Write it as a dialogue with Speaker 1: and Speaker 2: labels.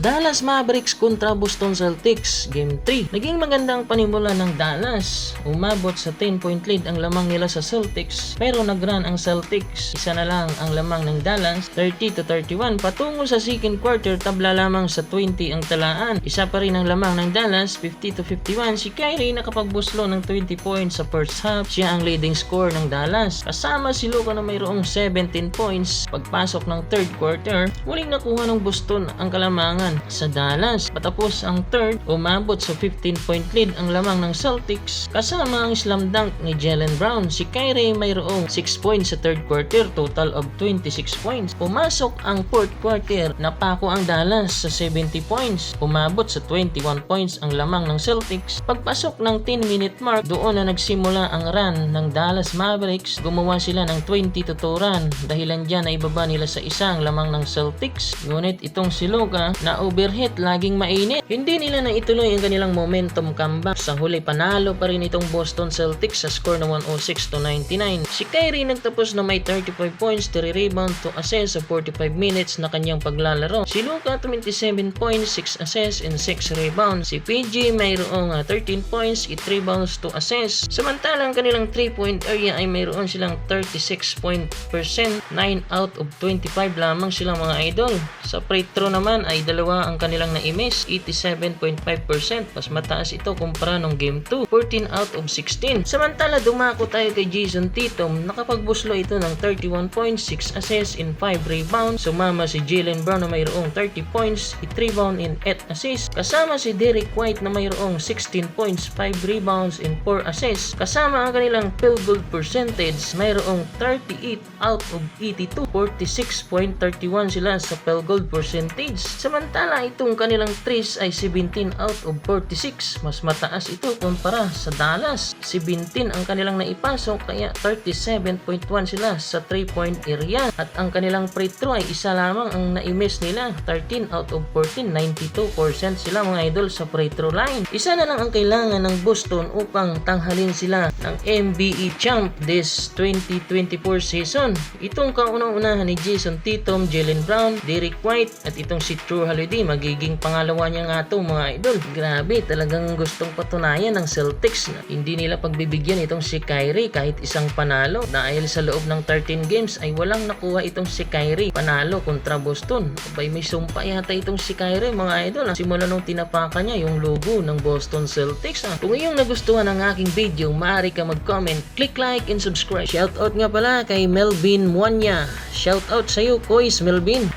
Speaker 1: Dallas Mavericks kontra Boston Celtics, Game 3. Naging magandang panimula ng Dallas. Umabot sa 10-point lead ang lamang nila sa Celtics, pero nag-run ang Celtics. Isa na lang ang lamang ng Dallas, 30-31. Patungo sa second quarter, tabla lamang sa 20 ang talaan. Isa pa rin ang lamang ng Dallas, 50-51. Si Kyrie nakapagbuslo ng 20 points sa first half. Siya ang leading scorer ng Dallas. Kasama si Luka na mayroong 17 points. Pagpasok ng third quarter, muling nakuha ng Boston ang kalamangan sa Dallas. Patapos ang third, umabot sa 15-point lead ang lamang ng Celtics kasama ang slam dunk ni Jaylen Brown. Si Kyrie mayroong 6 points sa third quarter, total of 26 points. Pumasok ang fourth quarter, napako ang Dallas sa 70 points. Umabot sa 21 points ang lamang ng Celtics. Pagpasok ng 10-minute mark, doon na nagsimula ang run ng Dallas Mavericks. Gumawa sila ng 22 run. Dahilan dyan na ibaba nila sa isang lamang ng Celtics. Ngunit itong si Luka na overhit, laging mainit. Hindi nila na ituloy ang kanilang momentum comeback. Sa huli, panalo pa rin itong Boston Celtics sa score na 106-99. Si Kyrie nagtapos na may 35 points, 3 rebound, 2 assists sa 45 minutes na kanyang paglalaro. Si Luka 27 points, 6 assists and 6 rebounds. Si PG mayroong 13 points, 8 rebounds, 2 assists. Samantalang kanilang 3-point area ay mayroon silang 36%, 9 out of 25 lamang silang mga idol. Sa free throw naman ay dalawa ang kanilang na-miss, 87.5%. Mas mataas ito kumpara nung game 2, 14 out of 16. Samantala dumako tayo kay Jason Tatum, nakapagbuslo ito ng 31 points, 6 assists in 5 rebounds. Sumama si Jaylen Brown na mayroong 30 points, 8 rebound in 8 assists. Kasama si Derek White na mayroong 16 points, 5 rebounds in 4 assists. Kasama ang kanilang field goal percentage, mayroong 38 out of 82, 46.31 sila sa field goal percentage. Samantala itong kanilang threes ay 17 out of 46. Mas mataas ito kumpara sa Dallas. 17 ang kanilang naipasok, kaya 37.1 sila sa 3-point area. At ang kanilang free throw ay isa lamang ang na-miss nila, 13 out of 14, 92% sila mga idol sa free throw line. Isa na lang ang kailangan ng Boston upang tanghalin sila ng NBA champ this 2024 season. Itong kauna-unahan ni Jason Tatum, Jaylen Brown, Derek White at itong si Jrue Holiday, magiging pangalawa niya nga ito mga idol. Grabe, talagang gustong patunayan ng Celtics na hindi nila pagbibigyan itong si Kyrie kahit isang panalo, dahil sa loob ng 13 games ay walang nakuha itong si Kyrie panalo kontra Boston. Abay, may sumpa yata itong si Kyrie mga idol simula nung tinapakan niya yung logo ng Boston Celtics. Kung iyong nagustuhan ang aking video, maaari ka mag-comment, click like and subscribe. Shoutout nga pala kay Melvin Muanya. Shoutout sa iyo, Kois Melvin.